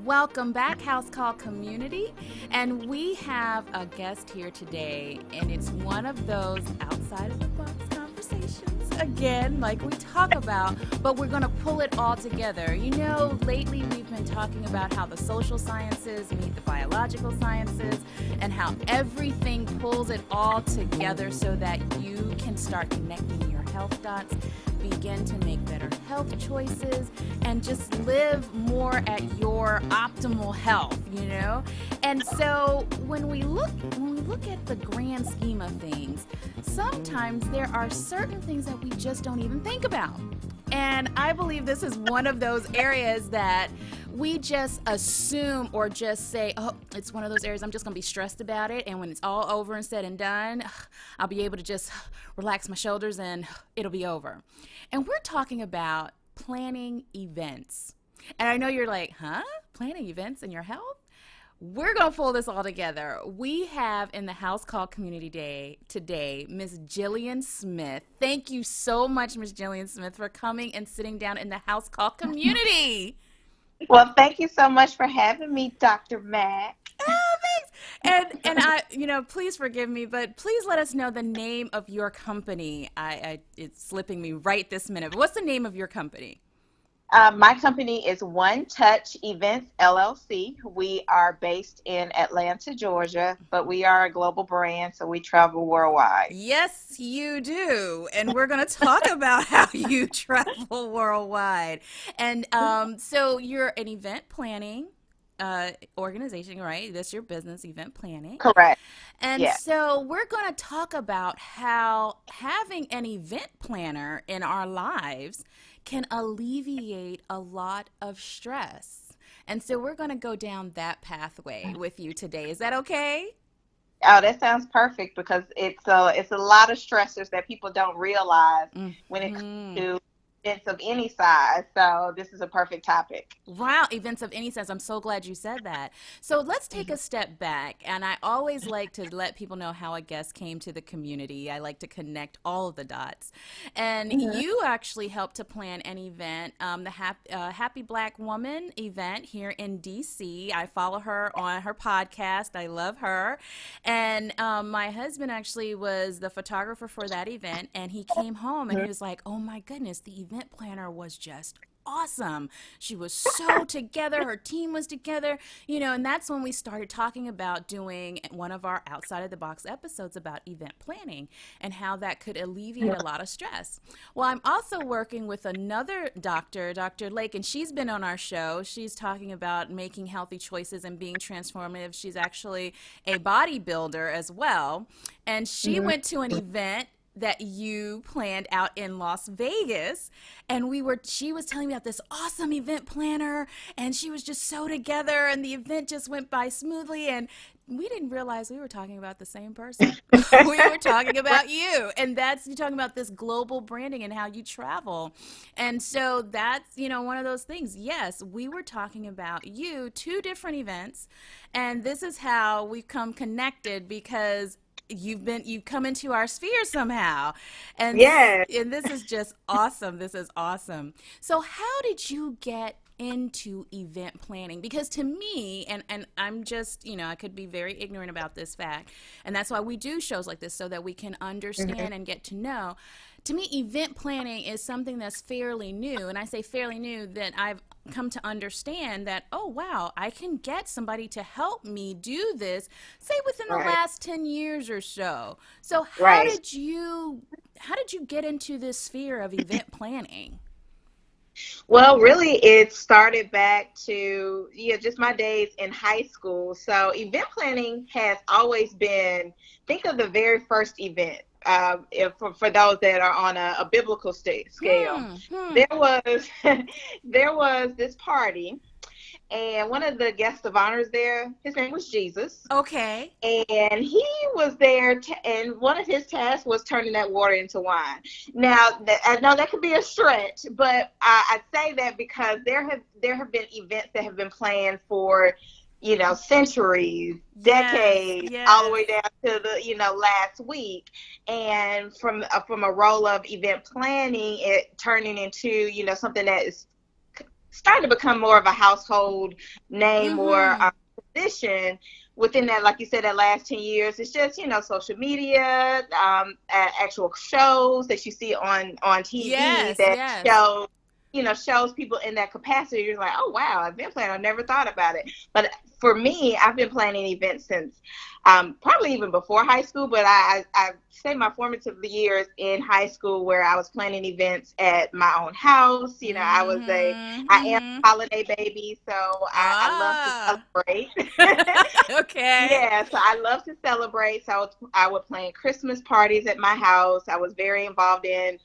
Welcome back, House Call community. And we have a guest here today, and it's one of those outside of the box conversations, again, like we talk about, but we're going to pull it all together. You know, lately we've been talking about how the social sciences meet the biological sciences and how everything pulls it all together so that you can start connecting your health dots, begin to make better health choices, and just live more at your optimal health, you know? And so when we look at the grand scheme of things, sometimes there are certain things that we just don't even think about. And I believe this is one of those areas that we just assume or just say, oh, it's one of those areas I'm just going to be stressed about it. And when it's all over and said and done, I'll be able to just relax my shoulders and it'll be over. And we're talking about planning events. And I know you're like, huh? Planning events in your health? We're going to pull this all together. We have in the House Call Community Day today, Miss Jillian Smith. Thank you so much, Miss Jillian Smith, for coming and sitting down in the House Call community. Well, thank you so much for having me, Dr. Mack. Oh, thanks. And I, please forgive me, but please let us know the name of your company. It's slipping me right this minute. But what's the name of your company? My company is One Touch Events, LLC. We are based in Atlanta, Georgia, but we are a global brand, so we travel worldwide. Yes, you do. And we're going to talk about how you travel worldwide. And so you're an event planning organization, right? That's your business, event planning. Correct. And Yes. so we're going to talk about how having an event planner in our lives can alleviate a lot of stress. And so we're going to go down that pathway with you today. Is that okay? Oh, that sounds perfect because it's a lot of stressors that people don't realize when it comes to events of any size. So this is a perfect topic. Wow, events of any sense. I'm so glad you said that. So let's take a step back. And I always like to let people know how a guest came to the community. I like to connect all of the dots. And you actually helped to plan an event, the Happy Black Woman event here in D.C. I follow her on her podcast. I love her. And my husband actually was the photographer for that event. And he came home and he was like, oh my goodness, the event planner was just awesome. She was so together. Her team was together, and that's when we started talking about doing one of our outside of the box episodes about event planning and how that could alleviate a lot of stress. Well, I'm also working with another doctor, Dr. Lake, and she's been on our show. She's talking about making healthy choices and being transformative. She's actually a bodybuilder as well. And she went to an event that you planned out in Las Vegas, and she was telling me about this awesome event planner, and she was just so together, and the event just went by smoothly, and we didn't realize we were talking about the same person. We were talking about you, and you're talking about this global branding and how you travel. And so that's, one of those things. Yes, we were talking about you, two different events, and this is how we've come connected because you've come into our sphere somehow. And and this is just awesome. This is awesome. So how did you get into event planning? Because to me, and I'm just, I could be very ignorant about this fact, and that's why we do shows like this, so that we can understand and get to know. To me, event planning is something that's fairly new, and I say fairly new that I've come to understand that, oh wow, I can get somebody to help me do this, say within the last 10 years or so. So how did you get into this sphere of event planning? Well, really, it started back to, just my days in high school. So event planning has always been, think of the very first event. For those that are on a biblical scale, there was this party, and one of the guests of honors there, his name was Jesus. Okay. And he was there, and one of his tasks was turning that water into wine. Now, I know that could be a stretch, but I say that because there have been events that have been planned for, centuries, decades, all the way down to the, last week. And from a role of event planning, it turning into, something that is starting to become more of a household name or Mm-hmm. position within that, like you said, that last 10 years. It's just, social media, actual shows that you see on TV Yes, that yes. shows people in that capacity. You're like, oh wow, event planner, I never thought about it. But for me, I've been planning events since probably even before high school, but I say my formative years in high school where I was planning events at my own house. I am Mm-hmm. a holiday baby, so I love to Ah. celebrate. Okay. Yeah, so I love to celebrate. So I would plan Christmas parties at my house. I was very involved in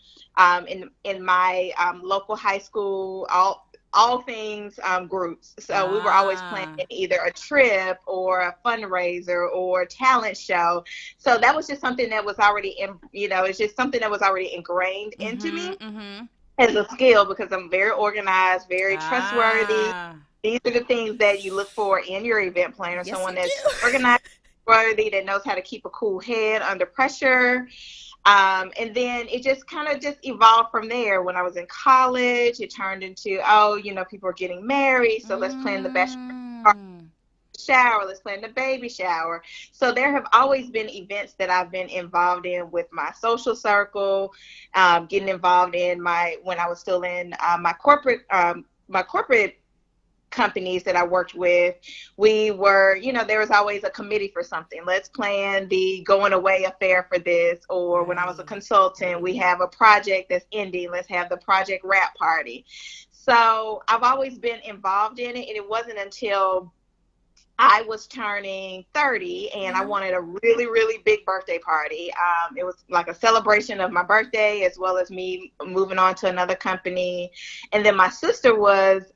my local high school, all things groups. So we were always planning Ah. either a trip or a fundraiser or a talent show. So that was just something that was already it's just something that was already ingrained into Mm-hmm. me Mm-hmm. as a skill because I'm very organized, very trustworthy. Ah. These are the things that you look for in your event planner, Yes, someone you do. that's organized, trustworthy, that knows how to keep a cool head under pressure. And then it just kind of just evolved from there. When I was in college, it turned into, people are getting married, so let's plan the bachelor Mm. shower, let's plan the baby shower. So there have always been events that I've been involved in with my social circle, getting involved in when I was still in my corporate companies that I worked with. We were, there was always a committee for something. Let's plan the going away affair for this. Or when I was a Right. consultant, we have a project that's ending. Let's have the project wrap party. So I've always been involved in it. And it wasn't until I was turning 30 and I Uh-huh. wanted a really, really big birthday party. It was like a celebration of my birthday as well as me moving on to another company. And then my sister was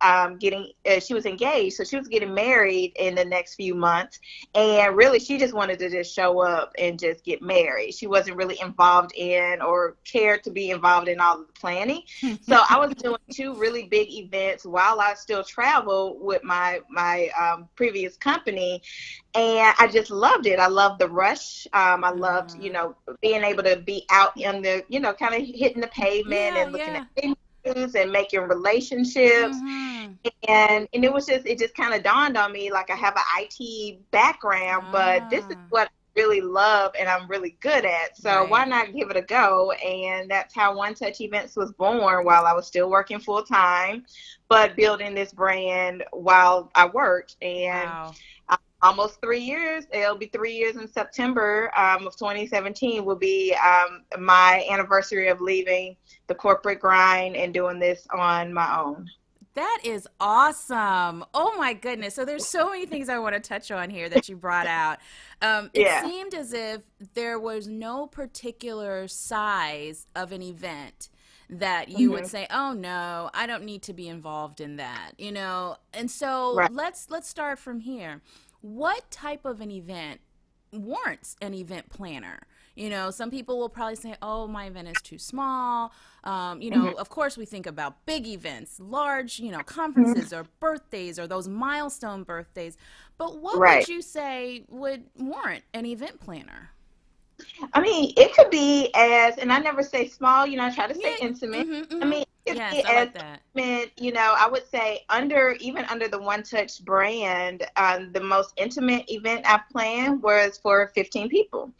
she was engaged, so she was getting married in the next few months. And really, she just wanted to just show up and just get married. She wasn't really involved in or cared to be involved in all of the planning. So I was doing two really big events while I still traveled with my previous company, and I just loved it. I loved the rush. I loved, Uh, being able to be out in the, kind of hitting the pavement yeah, and looking at yeah. things and making relationships. Mm-hmm. And it just kind of dawned on me, like I have an IT background, but this is Ah, what I really love and I'm really good at. So why right. not give it a go? And that's how One Touch Events was born while I was still working full time, but building this brand while I worked. And Wow. almost 3 years. It'll be 3 years in September of 2017 will be my anniversary of leaving the corporate grind and doing this on my own. That is awesome. Oh my goodness. So there's so many things I want to touch on here that you brought out. It Yeah. seemed as if there was no particular size of an event that you would Hmm. say, "Oh no, I don't need to be involved in that." And so Right. let's start from here. What type of an event warrants an event planner? Some people will probably say, "Oh, my event is too small." Hmm. Of course, we think about big events, large, Hmm. conferences or birthdays or those milestone birthdays. But what would Right. you say would warrant an event planner? I mean, it could be and I never say small, I try to say Yeah. intimate. Mm-hmm. I Mm-hmm. mean, it could Yes, be I as like that. intimate, I would say even under the One Touch brand, the most intimate event I planned was for 15 people.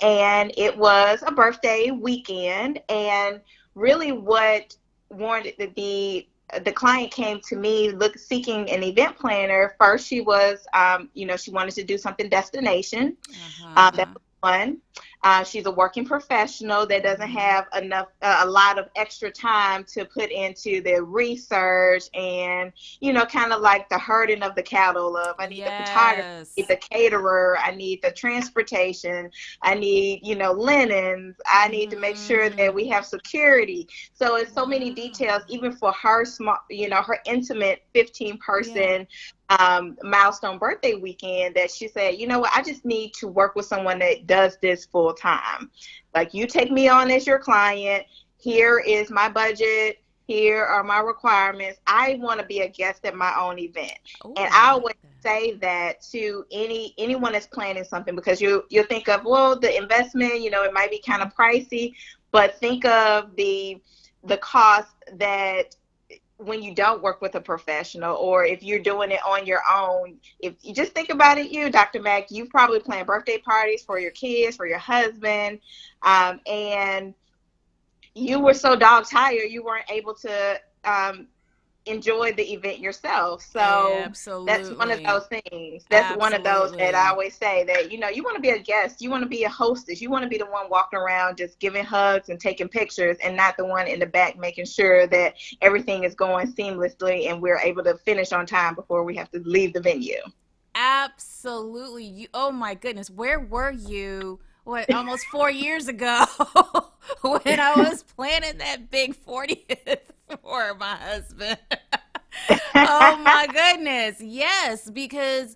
And it was a birthday weekend. And really what warranted the client came to me seeking an event planner. First, she was, she wanted to do something destination. That Uh-huh. was one. She's a working professional that doesn't Mm-hmm. have a lot of extra time to put into the research and, kind of like the herding of the cattle of I need the photographer, I need Yes. the caterer, I need the transportation, I need, linens, I need to make sure that Mm-hmm. we have security. So it's so many details, Wow. even for her small, her intimate 15 Yeah. person milestone birthday weekend, that she said, you know what, I just need to work with someone that does this full time. Like, you take me on as your client. Here is my budget. Here are my requirements. I want to be a guest at my own event. Oh, And I I like always that. say that to anyone that's planning something, because you'll think of, well, the investment, it might be kind of pricey, but think of the cost that when you don't work with a professional, or if you're doing it on your own, if you just think about it, you, Dr. Mack, you probably plan birthday parties for your kids, for your husband, and you were so dog tired you weren't able to enjoy the event yourself. So that's one of Absolutely. those things. That's one of those that I Absolutely. always say that, you want to be a guest, you want to be a hostess, you want to be the one walking around just giving hugs and taking pictures, and not the one in the back making sure that everything is going seamlessly and we're able to finish on time before we have to leave the venue. Absolutely. You, oh my goodness, where were you? What, almost 4 years ago when I was planning that big 40th for my husband. Oh my goodness. Yes, because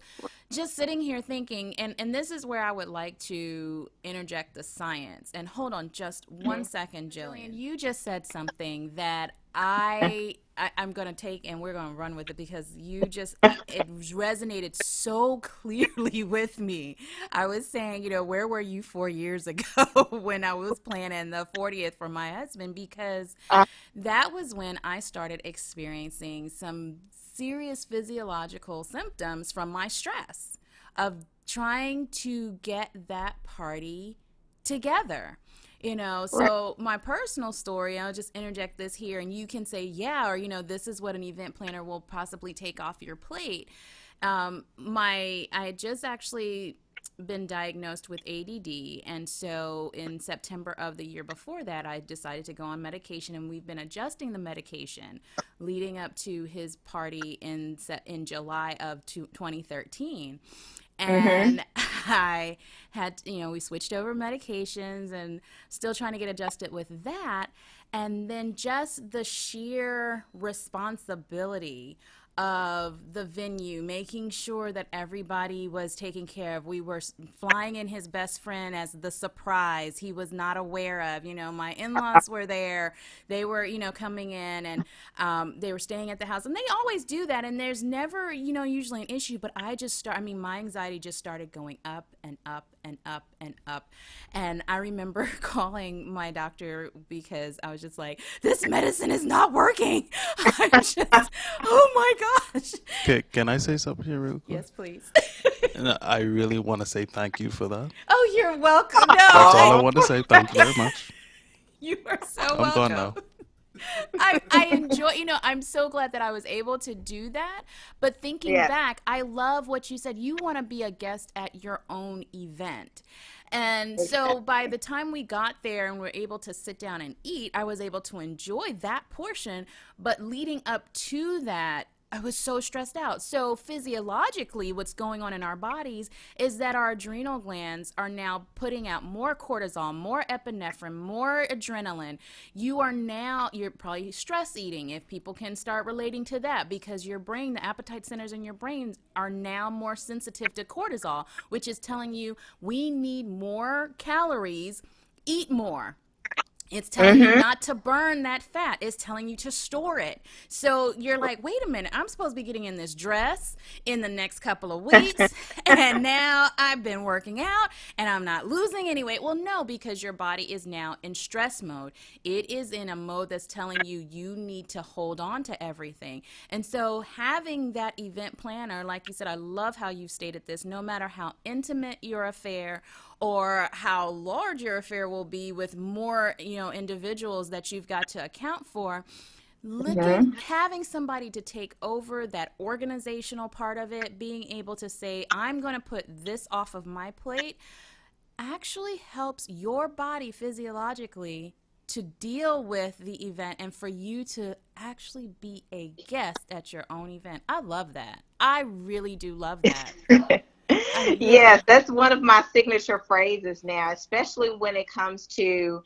just sitting here thinking, and this is where I would like to interject the science. And hold on just one second, Jillian. You just said something that I'm going to take and we're going to run with it, because it resonated so clearly with me. I was saying, where were you 4 years ago when I was planning the 40th for my husband? Because that was when I started experiencing some serious physiological symptoms from my stress of trying to get that party together. Right. So my personal story, I'll just interject this here, and you can say, yeah, or, this is what an event planner will possibly take off your plate. I had just actually been diagnosed with ADD, and so in September of the year before that, I decided to go on medication, and we've been adjusting the medication leading up to his party in July of 2013. Mm-hmm. And I had, we switched over medications and still trying to get adjusted with that. And then just the sheer responsibility of the venue, making sure that everybody was taken care of. We were flying in his best friend as the surprise he was not aware of. My in-laws were there. They were, coming in, and they were staying at the house. And they always do that, and there's never, usually an issue. But my anxiety just started going up and up and up and up. And I remember calling my doctor because I was just like, this medicine is not working. I'm just, oh my gosh. Okay, can I say something here real quick? Yes, please. And I really want to say thank you for that. Oh, you're welcome. No, That's all I Oh, want to say. Thank you very much. you are so I'm gone welcome. now. I enjoy, I'm so glad that I was able to do that. But thinking yeah. back, I love what you said. You want to be a guest at your own event. And so by the time we got there and were able to sit down and eat, I was able to enjoy that portion. But leading up to that, I was so stressed out. So physiologically, what's going on in our bodies is that our adrenal glands are now putting out more cortisol, more epinephrine, more adrenaline. You're probably stress eating, if people can start relating to that, because your brain, the appetite centers in your brain are now more sensitive to cortisol, which is telling you we need more calories, eat more. It's telling you Mm-hmm. not to burn that fat. It's telling you to store it. So you're like, wait a minute, I'm supposed to be getting in this dress in the next couple of weeks. And now I've been working out and I'm not losing any weight. Well, no, because your body is now in stress mode. It is in a mode that's telling you you need to hold on to everything. And so having that event planner, like you said, I love how you stated this, no matter how intimate your affair or how large your affair will be with more, individuals that you've got to account for, Mm-hmm. having somebody to take over that organizational part of it, being able to say, I'm going to put this off of my plate, actually helps your body physiologically to deal with the event and for you to actually be a guest at your own event. I love that. I really do love that. I Yes, really. that's one of my signature phrases now, especially when it comes to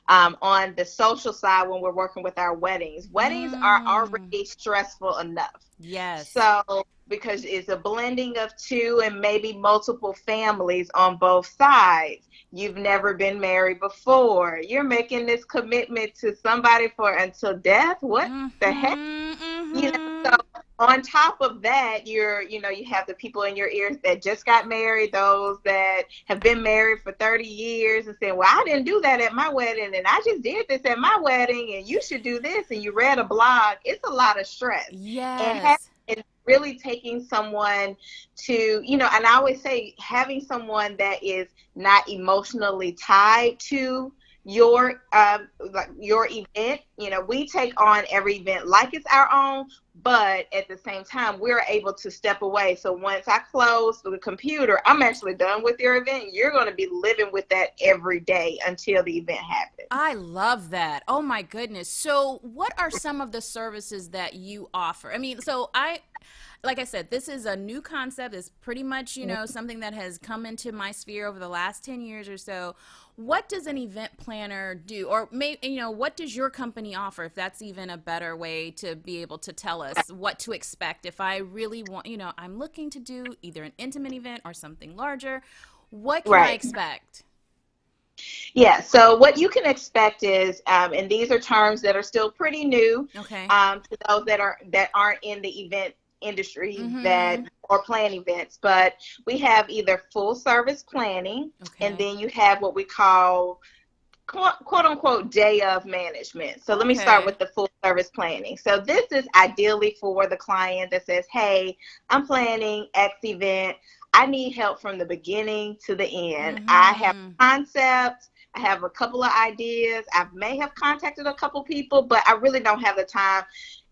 on the social side when we're working with our weddings. Weddings are Mm, already stressful enough. yes. So, because it's a blending of two and maybe multiple families on both sides. You've never been married before. You're making this commitment to somebody for until death. What the heck? Mm-hmm, You know, so mm-hmm. on top of that, you have the people in your ears that just got married, those that have been married for 30 years and saying, well, I didn't do that at my wedding, and I just did this at my wedding, and you should do this, and you read a blog. It's a lot of stress. Yes. And really taking someone to, and I always say having someone that is not emotionally tied to your event. We take on every event like it's our own, but at the same time we're able to step away. So once I close the computer, I'm actually done with your event. You're going to be living with that every day until the event happens. I love that. Oh my goodness. So what are some of the services that you offer? I mean, like I said, this is a new concept. It's pretty much, something that has come into my sphere over the last 10 years or so. What does an event planner do? Or what does your company offer, if that's even a better way to be able to tell us what to expect? If I really want, I'm looking to do either an intimate event or something larger, what can I expect? Yeah, so what you can expect is, and these are terms that are still pretty new, to those that aren't in the event industry or plan events, but we have either full service planning, and then you have what we call quote unquote day of management. So let me start with the full service planning. So this is ideally for the client that says, hey, I'm planning X event. I need help from the beginning to the end. I have concepts. I have a couple of ideas. I may have contacted a couple people, but I really don't have the time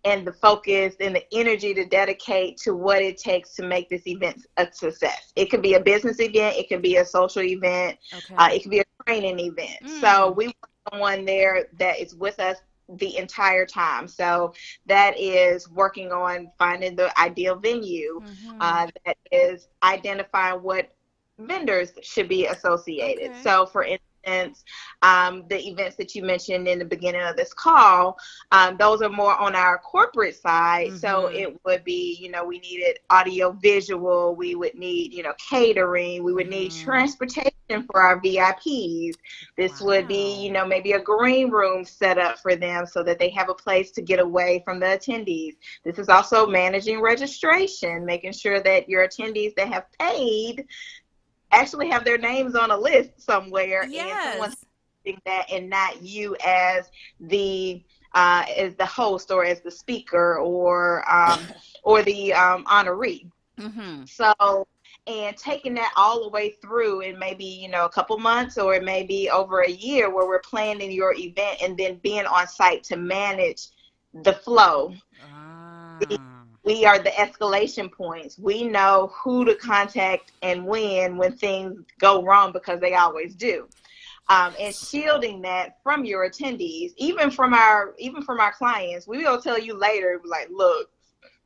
and the focus and the energy to dedicate to what it takes to make this event a success. It could be a business event. It could be a social event. It could be a training event. So we want someone there that is with us the entire time. So that is working on finding the ideal venue, that is identifying what vendors should be associated. So for instance, the events that you mentioned in the beginning of this call, those are more on our corporate side. So it would be, we needed audio visual, we would need, catering, we would need transportation for our VIPs. This would be, maybe a green room set up for them so that they have a place to get away from the attendees. This is also managing registration, making sure that your attendees that have paid actually have their names on a list somewhere, and someone's doing that, and not you as the host or as the speaker or the honoree. So, and taking that all the way through, and maybe a couple months, or it may be over a year, where we're planning your event and then being on site to manage the flow. We are the escalation points. We know who to contact and when things go wrong, because they always do. And shielding that from your attendees, even from our clients. We will tell you later, like, look,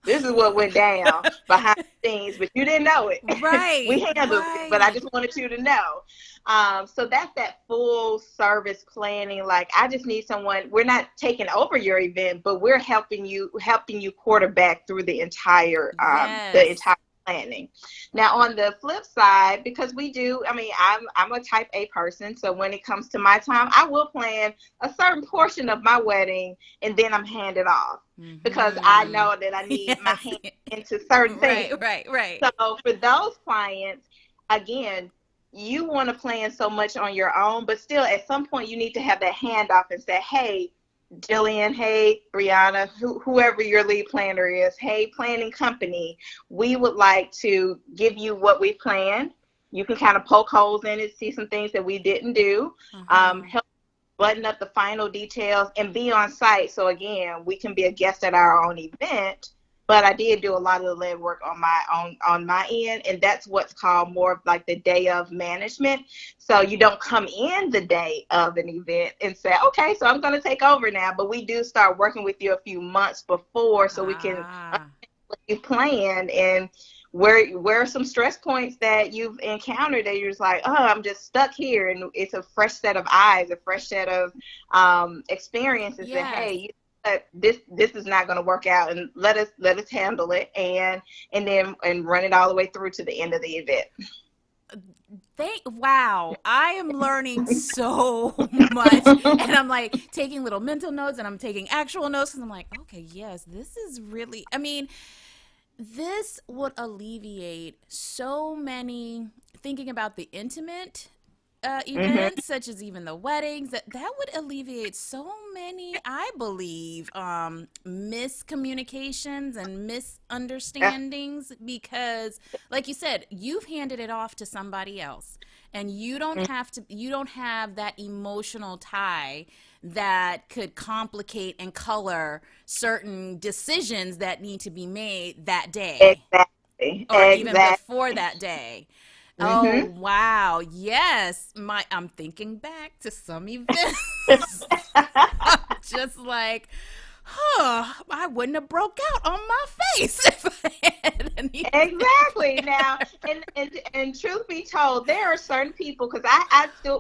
this is what went down behind the scenes, but you didn't know it. Right. We handled it, but I just wanted you to know. So that's that full service planning. Like, I just need someone. We're not taking over your event, but we're helping you quarterback through the entire planning. Now, on the flip side, because I'm a type A person, so when it comes to my time, I will plan a certain portion of my wedding, and then I'm handed off, because I know that I need my hand into certain things. Right. So for those clients, again, you want to plan so much on your own, but still at some point you need to have that handoff and say, hey, Jillian, hey, Brianna, whoever your lead planner is, hey, planning company, we would like to give you what we planned. You can kind of poke holes in it, see some things that we didn't do, help button up the final details, and be on site. So again, we can be a guest at our own event, but I did do a lot of the legwork on my end, and that's what's called more of like the day of management. So you don't come in the day of an event and say, okay, so I'm going to take over now, but we do start working with you a few months before, so we can what you plan, and where are some stress points that you've encountered that you're just like, oh, I'm just stuck here, and it's a fresh set of eyes, a fresh set of experiences that, hey, this is not going to work out, and let us handle it, and run it all the way through to the end of the event. Wow, I am learning so much, and I'm like taking little mental notes, and I'm taking actual notes, and I'm like, okay, yes, this is really, this would alleviate so many, thinking about the intimate Mm-hmm. events, such as even the weddings, that would alleviate so many, I believe, miscommunications and misunderstandings, because like you said, you've handed it off to somebody else, and you don't have that emotional tie that could complicate and color certain decisions that need to be made that day Exactly. or even before Exactly. that day. Oh Mm-hmm. wow, yes. I'm thinking back to some events. I'm just like, I wouldn't have broke out on my face if I had an event Exactly. Now, there. and truth be told, there are certain people, because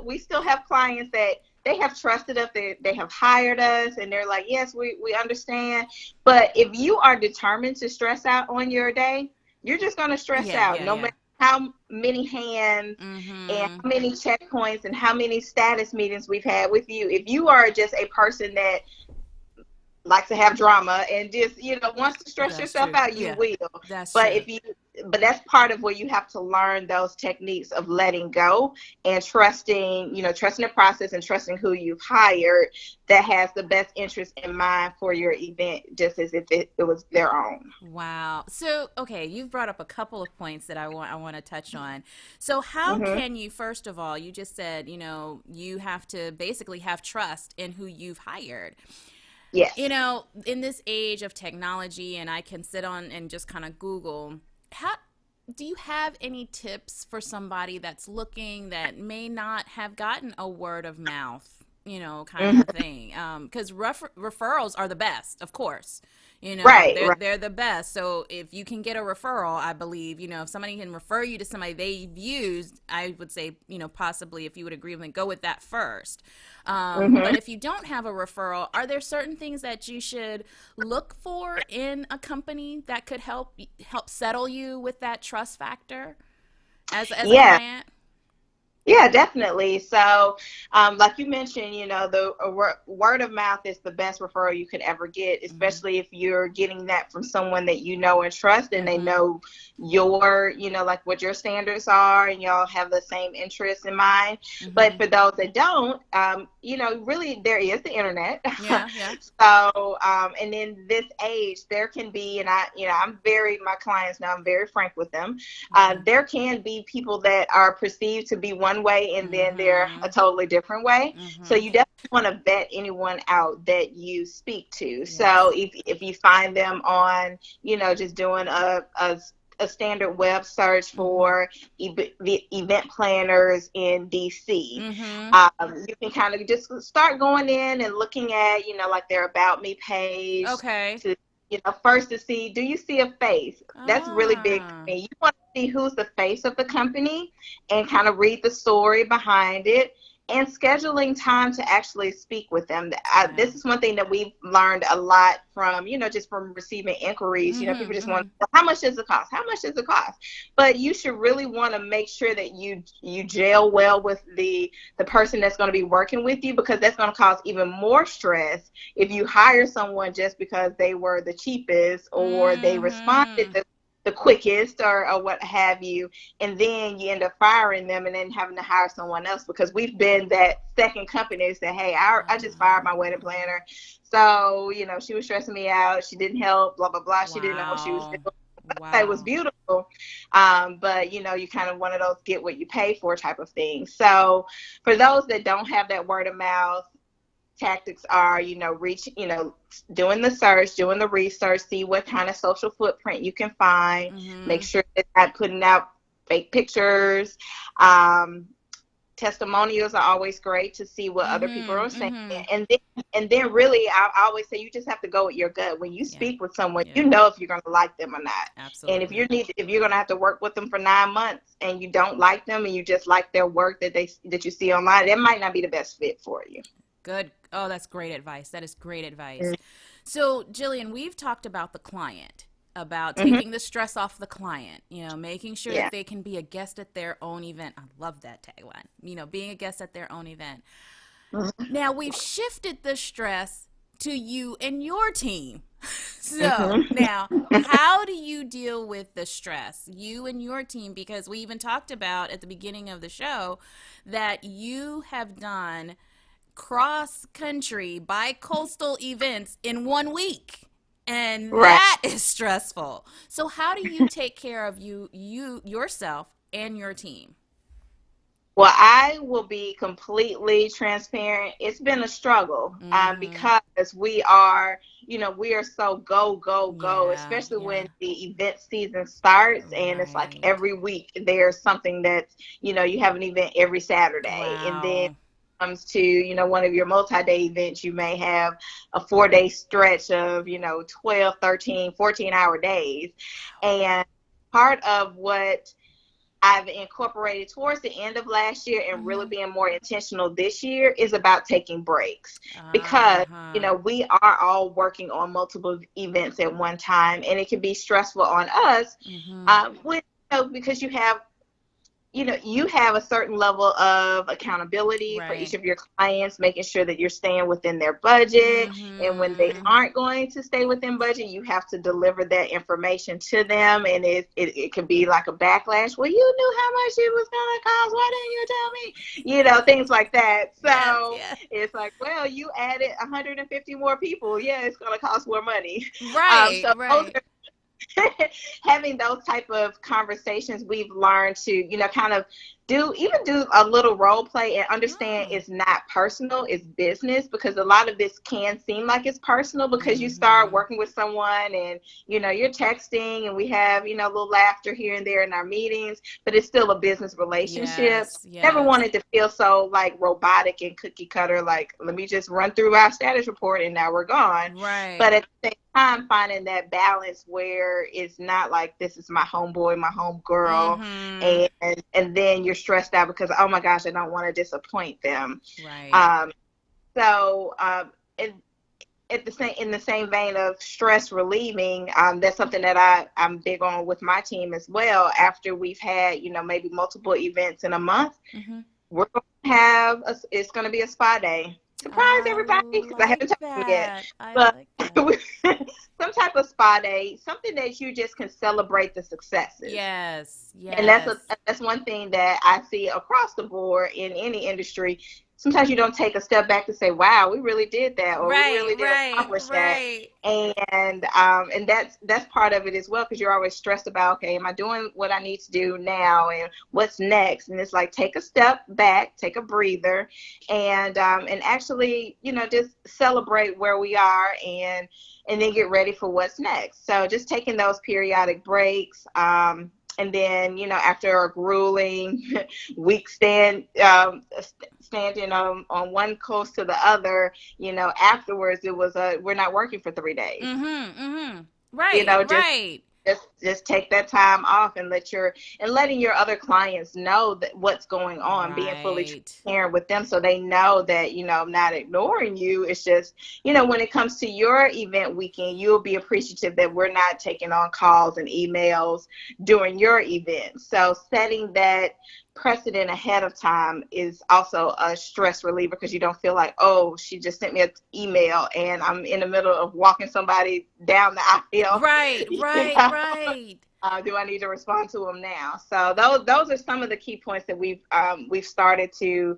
we still have clients that they have trusted us, they have hired us, and they're like, yes, we understand. But if you are determined to stress out on your day, you're just going to stress Yeah, out, yeah, no yeah. matter how many hands and Mm-hmm. how many checkpoints and how many status meetings we've had with you. If you are just a person that like to have drama and just wants to stress That's yourself true. out, you Yeah, will. that's but true. if you but that's part of where you have to learn those techniques of letting go and trusting the process and trusting who you've hired that has the best interest in mind for your event, just as if it was their own. Wow. So, okay, you've brought up a couple of points that I want to touch on. So, how Hmm. can you, first of all, you just said, you have to basically have trust in who you've hired. Yes. In this age of technology, and I can sit on and just kind of Google, how do you have any tips for somebody that's looking that may not have gotten a word of mouth, kind of Hmm. thing? Because referrals are the best, of course. Right. They're Right. they're the best. So if you can get a referral, I believe, if somebody can refer you to somebody they've used, I would say, possibly, if you would agree with me, go with that first. But Hmm. if you don't have a referral, are there certain things that you should look for in a company that could help settle you with that trust factor as a Yeah. client? Yeah, definitely. So, like you mentioned, the word of mouth is the best referral you could ever get, Mm-hmm. especially if you're getting that from someone that you know and trust, and they Mm-hmm. know like what your standards are, and y'all have the same interests in mind. Mm-hmm. But for those that don't, really there is the internet. Yeah. Yeah. So, and in this age, there can be, and my clients now, I'm very frank with them. Okay. There can be people that are perceived to be one way and then they're a Mm-hmm. totally different way. So Mm-hmm. you definitely want to vet anyone out that you speak to. So Yes. if you find them on, just doing a standard web search Mm-hmm. for the event planners in DC. Mm-hmm. You can kind of just start going in and looking at, like their About Me page Okay. to, first to see, do you see a face? That's really big for Ah. me. You want to see who's the face of the company and kind of read the story behind it, and scheduling time to actually speak with them. This Wow. is one thing that we've learned a lot from, just from receiving inquiries. People Mm-hmm. just Mm-hmm. want, well, how much does it cost? How much does it cost? But you should really want to make sure that you gel well with the person that's going to be working with you, because that's going to cause even more stress if you hire someone just because they were the cheapest or they responded Mm-hmm. the quickest, or what have you, and then you end up firing them and then having to hire someone else, because we've been that second company that said, hey, I just fired my wedding planner. So, she was stressing me out. She didn't help, blah, blah, blah. She didn't know what she was Wow. doing. It was Wow. beautiful. But, you kind of one of those get what you pay for type of thing. So for those that don't have that word of mouth, tactics are, doing the search, doing the research, see what kind of social footprint you can find, make Mm-hmm. sure it's not putting out fake pictures. Um, Testimonials are always great to see what other people are Mm-hmm. saying. Mm-hmm. And then really, I always say, you just have to go with your gut. When you Yeah. speak with someone, Yeah. you know if you're going to like them or not. And if Absolutely. you're going to have to work with them for 9 months and you don't like them, and you just like their work that you see online, that might not be the best fit for you. Good. Oh, that's great advice. That is great advice. So, Jillian, we've talked about the client, about Mm-hmm. taking the stress off the client, making sure Yeah. that they can be a guest at their own event. I love that tagline, being a guest at their own event. Mm-hmm. Now, we've shifted the stress to you and your team. So now, how do you deal with the stress, you and your team? Because we even talked about at the beginning of the show that you have done cross country bi coastal events in 1 week. And Right. that is stressful. So how do you take care of yourself and your team? Well, I will be completely transparent. It's been a struggle Mm-hmm. because we are, we are so go, go, go, Yeah, especially yeah. when the event season starts and it's like Right. every week there's something that's, you have an event every Saturday. And then Wow. comes to, one of your multi-day events, you may have a 4-day stretch of, 12, 13, 14-hour days. And part of what I've incorporated towards the end of last year and really Mm-hmm. being more intentional this year is about taking breaks because, Uh-huh. we are all working on multiple events at one time and it can be stressful on us Mm-hmm. because you have a certain level of accountability for each Right. of your clients, making sure that you're staying within their budget. And when they Mm-hmm. aren't going to stay within budget, you have to deliver that information to them. And it could be like a backlash. Well, you knew how much it was going to cost. Why didn't you tell me? Things like that. Yes, So yes. it's like, well, you added 150 more people. Yeah, it's going to cost more money. Right, So those right. are having those type of conversations, we've learned to kind of do a little role play and understand Mm. it's not personal, it's business, because a lot of this can seem like it's personal because you start Mm-hmm. working with someone and you're texting and we have a little laughter here and there in our meetings, but it's still a business relationship. Yes, Never yes. wanted to feel so like robotic and cookie cutter, like let me just run through our status report and now we're gone. Right. But at the same time, finding that balance where it's not like this is my homeboy, my homegirl, Mm-hmm. and then you're stressed out because, oh my gosh, I don't want to disappoint them. Right. Um, so it, in the same vein of stress relieving, that's something that I'm big on with my team as well. After we've had maybe multiple events in a month, Mm-hmm. we're going to have it's going to be a spa day. Surprise I everybody, because I like haven't told them yet. that. I But like that. some type of spa day, something that you just can celebrate the successes. Yes, And yes. that's one thing that I see across the board in any industry. Sometimes you don't take a step back to say, "Wow, we really did that," or "We Right, really did right, accomplish that." right. And that's part of it as well, because you're always stressed about, okay, am I doing what I need to do now, and what's next? And it's like, take a step back, take a breather, and actually just celebrate where we are, and then get ready for what's next. So just taking those periodic breaks. And then, after a grueling week standing on one coast to the other, afterwards it was we're not working for 3 days. Mm-hmm, mm-hmm. You Right, know, just right. just take that time off and letting your other clients know that what's going on, being fully Right. transparent with them so they know that I'm not ignoring you. It's just when it comes to your event weekend, you'll be appreciative that we're not taking on calls and emails during your event. So setting that precedent ahead of time is also a stress reliever, because you don't feel like, oh, she just sent me an email and I'm in the middle of walking somebody down the aisle. Right, you right, know right. do I need to respond to them now? So those are some of the key points that we've started to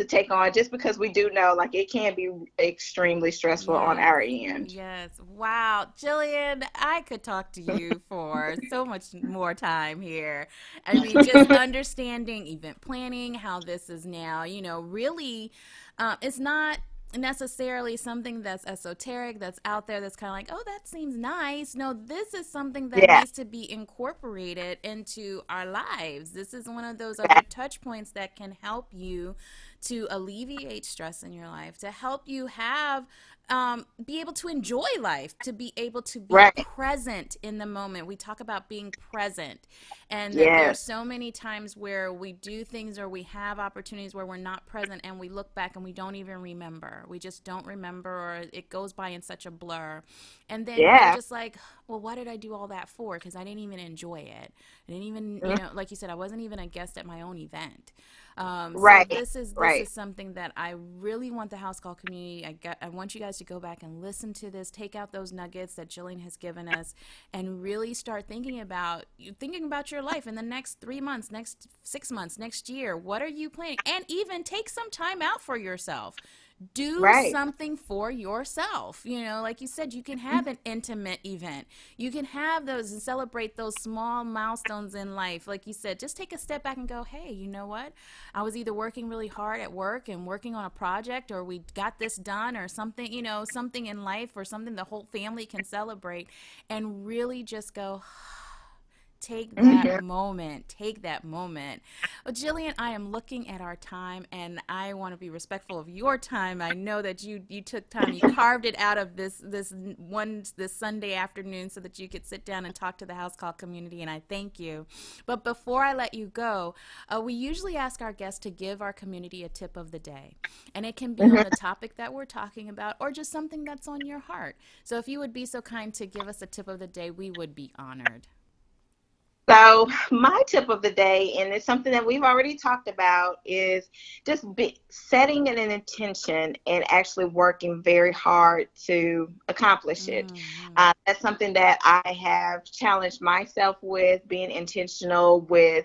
take on, just because we do know, like, it can be extremely stressful on Yes. our end. Yes. Wow. Jillian, I could talk to you for so much more time here. I mean, just understanding event planning, how this is now, really, it's not necessarily something that's esoteric, that's out there, that's kind of like, oh, that seems nice. No, this is something that Yeah. needs to be incorporated into our lives. This is one of those other touch points that can help you to alleviate stress in your life, to help you have be able to enjoy life, to be able to be Right. present in the moment. We talk about being present, and that there are Yes. so many times where we do things or we have opportunities where we're not present, and we look back and we don't even remember. We just don't remember, or it goes by in such a blur. And then you're Yeah. just like, well, what did I do all that for? Because I didn't even enjoy it. I didn't even, Mhm. like you said, I wasn't even a guest at my own event. So Right. this is Right. something that I really want the house call community. I want you guys to go back and listen to this, take out those nuggets that Jillian has given us, and really start thinking about your life in the next 3 months, next 6 months, next year. What are you planning? And even take some time out for yourself. Do Right. something for yourself. Like you said, you can have an intimate event. You can have those and celebrate those small milestones in life. Like you said, just take a step back and go, hey, you know what? I was either working really hard at work and working on a project, or we got this done, or something, something in life, or something the whole family can celebrate, and really just go, take that Mhm. moment. Take that moment. Well, Jillian, I am looking at our time, and I want to be respectful of your time. I know that you took time, you carved it out of this Sunday afternoon so that you could sit down and talk to the house call community, and I thank you. But before I let you go, we usually ask our guests to give our community a tip of the day, and it can be on Mhm. the topic that we're talking about, or just something that's on your heart. So if you would be so kind to give us a tip of the day, we would be honored. So, my tip of the day, and it's something that we've already talked about, is just setting an intention and actually working very hard to accomplish it. Mm-hmm. That's something that I have challenged myself with, being intentional with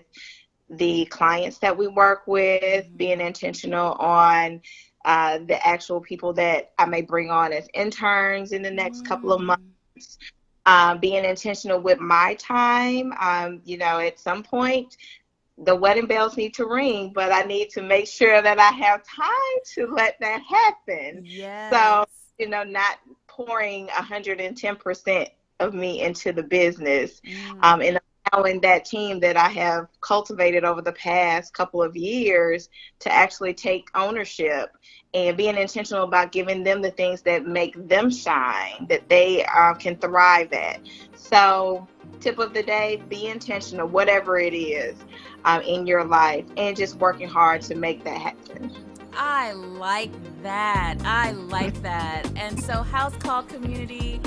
the clients that we work with, Mm-hmm. being intentional on the actual people that I may bring on as interns in the next couple of months, Mm. being intentional with my time. At some point, the wedding bells need to ring, but I need to make sure that I have time to let that happen. So, Yes. not pouring 110% of me into the business, Mm. and allowing that team that I have cultivated over the past couple of years to actually take ownership and being intentional about giving them the things that make them shine, that they can thrive at. So, tip of the day, be intentional, whatever it is in your life, and just working hard to make that happen. I like that. I like that. And so, house call community,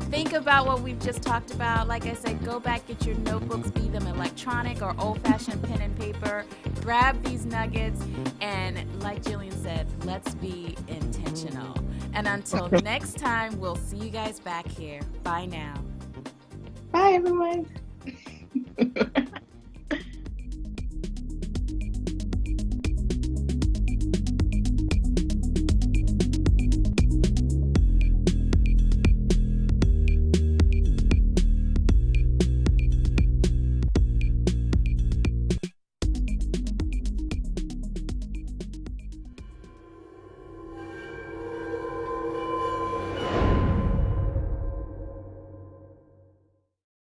think about what we've just talked about. Like I said, go back, get your notebooks, be them electronic or old fashioned pen and paper. Grab these nuggets, and like Jillian said, let's be intentional. And until next time, we'll see you guys back here. Bye now. Bye, everyone.